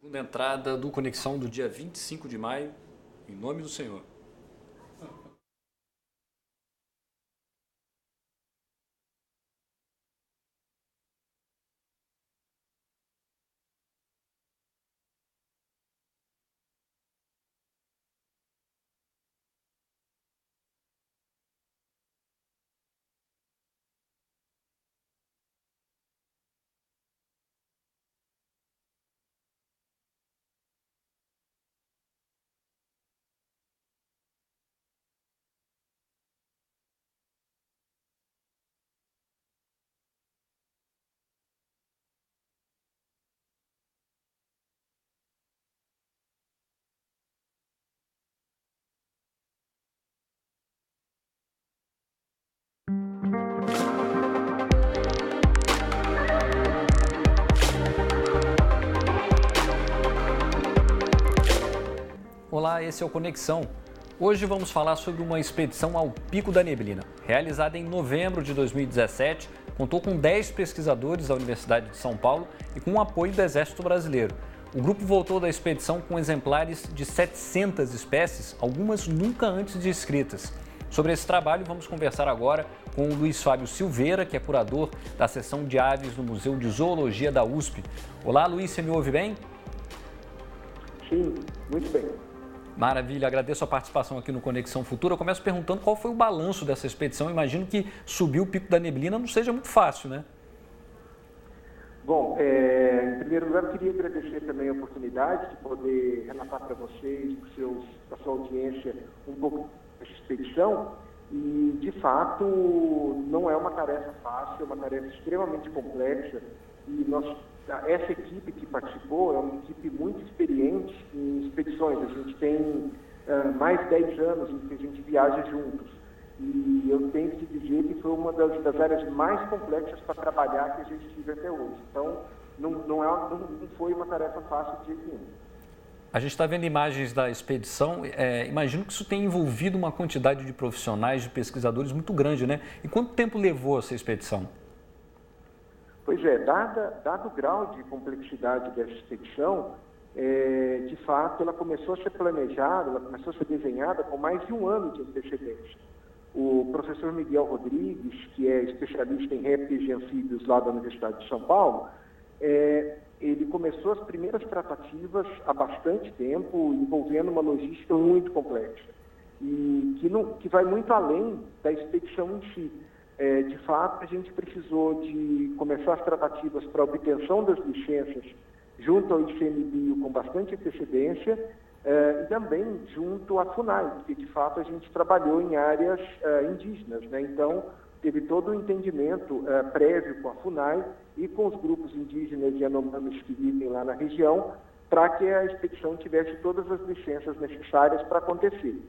Segunda entrada do Conexão do dia 25 de maio, em nome do Senhor. Olá, esse é o Conexão. Hoje vamos falar sobre uma expedição ao Pico da Neblina, realizada em novembro de 2017, contou com 10 pesquisadores da Universidade de São Paulo e com o apoio do Exército Brasileiro. O grupo voltou da expedição com exemplares de 700 espécies, algumas nunca antes descritas. Sobre esse trabalho, vamos conversar agora com o Luiz Fábio Silveira, que é curador da seção de aves do Museu de Zoologia da USP. Olá, Luiz, você me ouve bem? Sim, muito bem. Maravilha, agradeço a participação aqui no Conexão Futura. Eu começo perguntando qual foi o balanço dessa expedição. Eu imagino que subir o Pico da Neblina não seja muito fácil, né? Bom, em primeiro lugar, eu queria agradecer também a oportunidade de poder relatar para vocês, para a sua audiência, um pouco dessa expedição. E, de fato, não é uma tarefa fácil, é uma tarefa extremamente complexa. E essa equipe que participou é uma equipe muito experiente em expedições. A gente tem mais de 10 anos em que a gente viaja juntos. E eu tenho que dizer que foi uma das áreas mais complexas para trabalhar que a gente tive até hoje. Então, não foi uma tarefa fácil de jeito nenhum. A gente está vendo imagens da expedição. Imagino que isso tenha envolvido uma quantidade de profissionais, de pesquisadores muito grande, né? E quanto tempo levou essa expedição? Pois é, dado o grau de complexidade dessa expedição, de fato, ela começou a ser planejada, ela começou a ser desenhada com mais de um ano de antecedência. O professor Miguel Rodrigues, que é especialista em répteis e anfíbios lá da Universidade de São Paulo, ele começou as primeiras tratativas há bastante tempo, envolvendo uma logística muito complexa, e que vai muito além da expedição em si. De fato, a gente precisou de começar as tratativas para a obtenção das licenças junto ao ICMBio com bastante antecedência e também junto à FUNAI, porque, de fato, a gente trabalhou em áreas indígenas, né? Então, teve todo o entendimento prévio com a FUNAI e com os grupos indígenas e Yanomamis que vivem lá na região, para que a expedição tivesse todas as licenças necessárias para acontecer.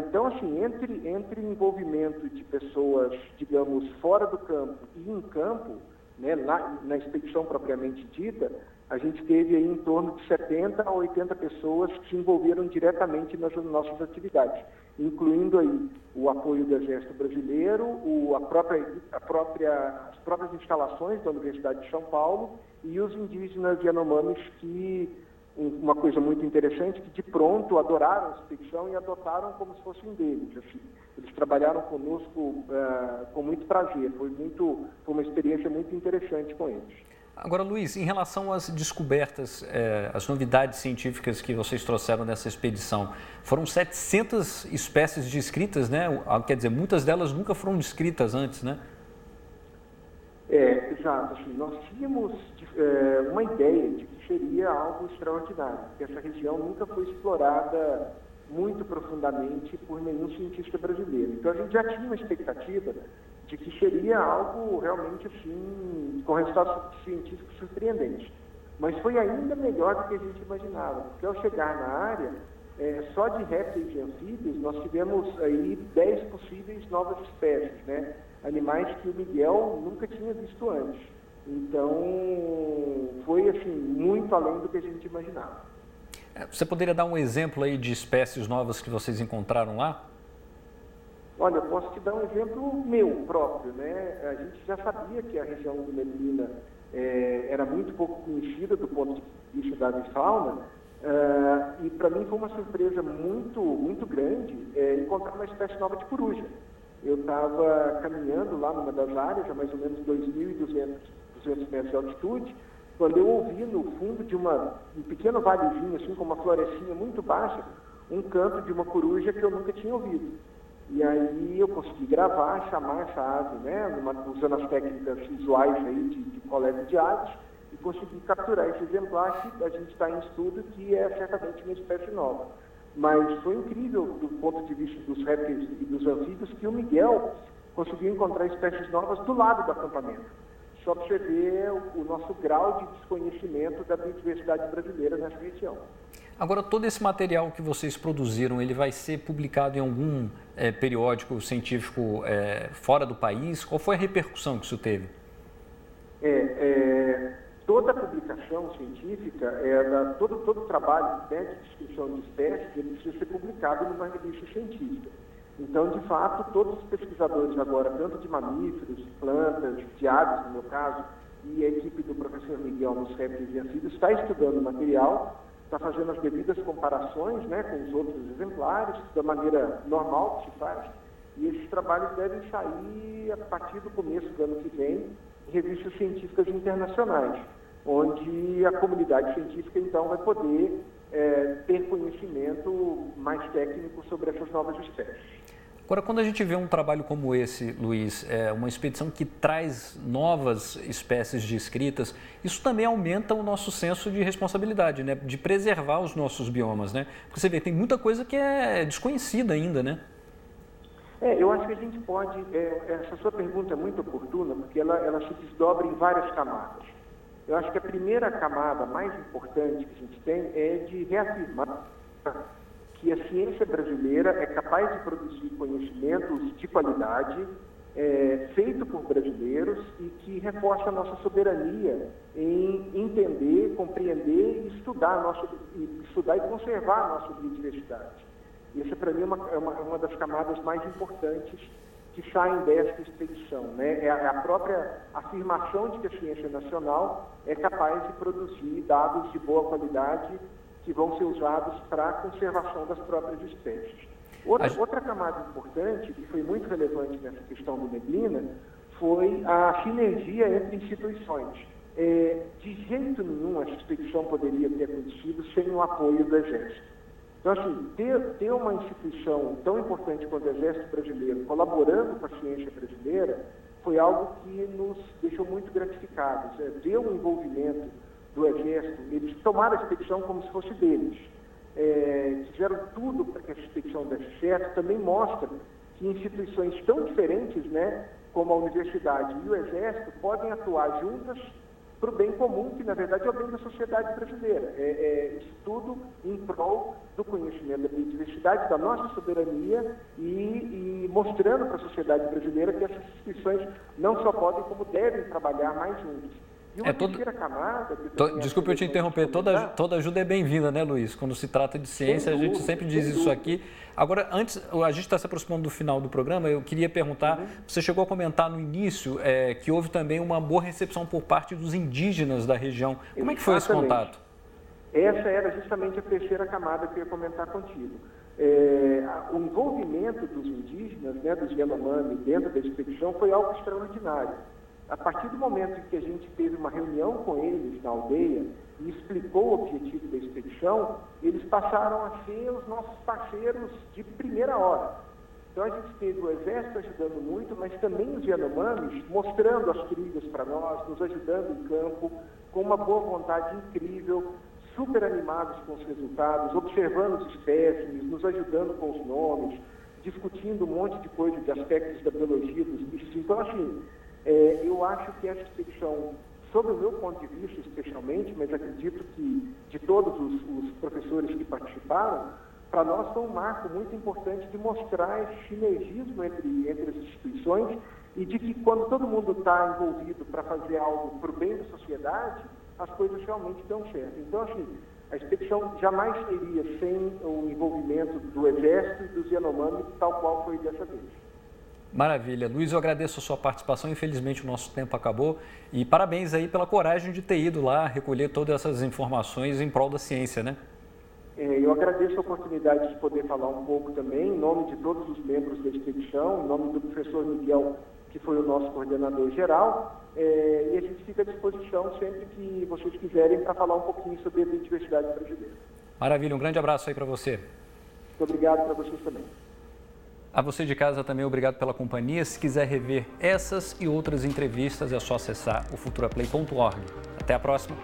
Então, assim, entre envolvimento de pessoas, digamos, fora do campo e em campo, né, na expedição propriamente dita, a gente teve aí em torno de 70 a 80 pessoas que se envolveram diretamente nas nossas atividades, incluindo aí o apoio do Exército Brasileiro, as próprias instalações da Universidade de São Paulo e os indígenas Yanomamis que... Uma coisa muito interessante, que de pronto adoraram a expedição e adotaram como se fossem deles. Assim. Eles trabalharam conosco com muito prazer, foi uma experiência muito interessante com eles. Agora, Luiz, em relação às descobertas, as novidades científicas que vocês trouxeram nessa expedição, foram 700 espécies descritas, né? Quer dizer, muitas delas nunca foram descritas antes, né? Exato. Assim, nós tínhamos uma ideia de que seria algo extraordinário, que essa região nunca foi explorada muito profundamente por nenhum cientista brasileiro. Então, a gente já tinha uma expectativa de que seria algo realmente, assim, com resultados científicos surpreendentes. Mas foi ainda melhor do que a gente imaginava, porque ao chegar na área, só de répteis e anfíbios, nós tivemos aí 10 possíveis novas espécies, né? Animais que o Miguel nunca tinha visto antes. Então, foi assim, muito além do que a gente imaginava. Você poderia dar um exemplo aí de espécies novas que vocês encontraram lá? Olha, eu posso te dar um exemplo meu próprio, né? A gente já sabia que a região do Neblina era muito pouco conhecida do ponto de vista da avifauna, e para mim foi uma surpresa muito grande encontrar uma espécie nova de coruja. Eu estava caminhando lá numa das áreas, a mais ou menos 2.200 metros de altitude, quando eu ouvi no fundo de um pequeno valezinho, assim, com uma florestinha muito baixa, um canto de uma coruja que eu nunca tinha ouvido. E aí eu consegui gravar, chamar essa ave, né, usando as técnicas visuais aí de coleta de aves, e consegui capturar esse exemplar que a gente está em estudo, que é certamente uma espécie nova. Mas foi incrível do ponto de vista dos répteis e dos anfíbios que o Miguel conseguiu encontrar espécies novas do lado do acampamento. Só para você ver o nosso grau de desconhecimento da biodiversidade brasileira nessa região. Agora, todo esse material que vocês produziram, ele vai ser publicado em algum periódico científico fora do país? Qual foi a repercussão que isso teve? Toda a publicação científica, todo trabalho de descrição de espécies, ele precisa ser publicado numa revista científica. Então, de fato, todos os pesquisadores agora, tanto de mamíferos, de plantas, de aves, no meu caso, e a equipe do professor Miguel nos répteis e anfíbios, está estudando o material, está fazendo as devidas comparações, né, com os outros exemplares, da maneira normal que se faz, e esses trabalhos devem sair a partir do começo do ano que vem em revistas científicas internacionais, onde a comunidade científica, então, vai poder ter conhecimento mais técnico sobre essas novas espécies. Agora, quando a gente vê um trabalho como esse, Luiz, uma expedição que traz novas espécies descritas, isso também aumenta o nosso senso de responsabilidade, né? De preservar os nossos biomas, né? Porque você vê, tem muita coisa que é desconhecida ainda, né? Eu acho que a gente pode... essa sua pergunta é muito oportuna, porque ela se desdobra em várias camadas. Eu acho que a primeira camada mais importante que a gente tem é de reafirmar que a ciência brasileira é capaz de produzir conhecimentos de qualidade, feito por brasileiros, e que reforça a nossa soberania em entender, compreender e estudar e conservar a nossa biodiversidade. Essa, para mim, é uma das camadas mais importantes que saem desta expedição, né? É a própria afirmação de que a ciência nacional é capaz de produzir dados de boa qualidade que vão ser usados para a conservação das próprias espécies. Outra camada importante, que foi muito relevante nessa questão do Neblina, foi a sinergia entre instituições. De jeito nenhum essa expedição poderia ter acontecido sem o apoio do Exército. Então, assim, ter uma instituição tão importante quanto o Exército Brasileiro colaborando com a ciência brasileira foi algo que nos deixou muito gratificados. Ter um envolvimento do Exército, eles tomaram a expedição como se fosse deles. Fizeram tudo para que a expedição desse certo, também mostra que instituições tão diferentes, né, como a Universidade e o Exército, podem atuar juntas para o bem comum, que na verdade é o bem da sociedade brasileira. Isso tudo em prol do conhecimento da biodiversidade, da nossa soberania e mostrando para a sociedade brasileira que essas instituições não só podem, como devem trabalhar mais juntas. E uma terceira camada... Desculpe eu te interromper, toda ajuda é bem-vinda, né, Luiz? Quando se trata de ciência, a gente sempre diz isso aqui. Agora, antes, a gente está se aproximando do final do programa, eu queria perguntar, você chegou a comentar no início que houve também uma boa recepção por parte dos indígenas da região. Como é que foi esse contato? Essa era justamente a terceira camada que eu ia comentar contigo. O envolvimento dos indígenas, né, dos Yanomami, dentro da expedição foi algo extraordinário. A partir do momento em que a gente teve uma reunião com eles na aldeia e explicou o objetivo da expedição, eles passaram a ser os nossos parceiros de primeira hora. Então a gente teve o Exército ajudando muito, mas também os Yanomamis mostrando as trilhas para nós, nos ajudando em campo, com uma boa vontade incrível, super animados com os resultados, observando os espécimes, nos ajudando com os nomes, discutindo um monte de coisa de aspectos da biologia dos bichos. Então, assim, eu acho que essa expedição, sob o meu ponto de vista especialmente, mas acredito que de todos os professores que participaram, para nós foi um marco muito importante de mostrar esse sinergismo entre as instituições e de que quando todo mundo está envolvido para fazer algo para o bem da sociedade, as coisas realmente dão certo. Então, assim, a expedição jamais seria sem o envolvimento do Exército e dos Yanomami, tal qual foi dessa vez. Maravilha. Luiz, eu agradeço a sua participação. Infelizmente o nosso tempo acabou. E parabéns aí pela coragem de ter ido lá recolher todas essas informações em prol da ciência, né? Eu agradeço a oportunidade de poder falar um pouco também, em nome de todos os membros da expedição, em nome do professor Miguel, que foi o nosso coordenador geral, e a gente fica à disposição sempre que vocês quiserem para falar um pouquinho sobre a biodiversidade brasileira. Maravilha, um grande abraço aí para você. Muito obrigado para vocês também. A você de casa também, obrigado pela companhia. Se quiser rever essas e outras entrevistas, é só acessar o futuraplay.org. Até a próxima.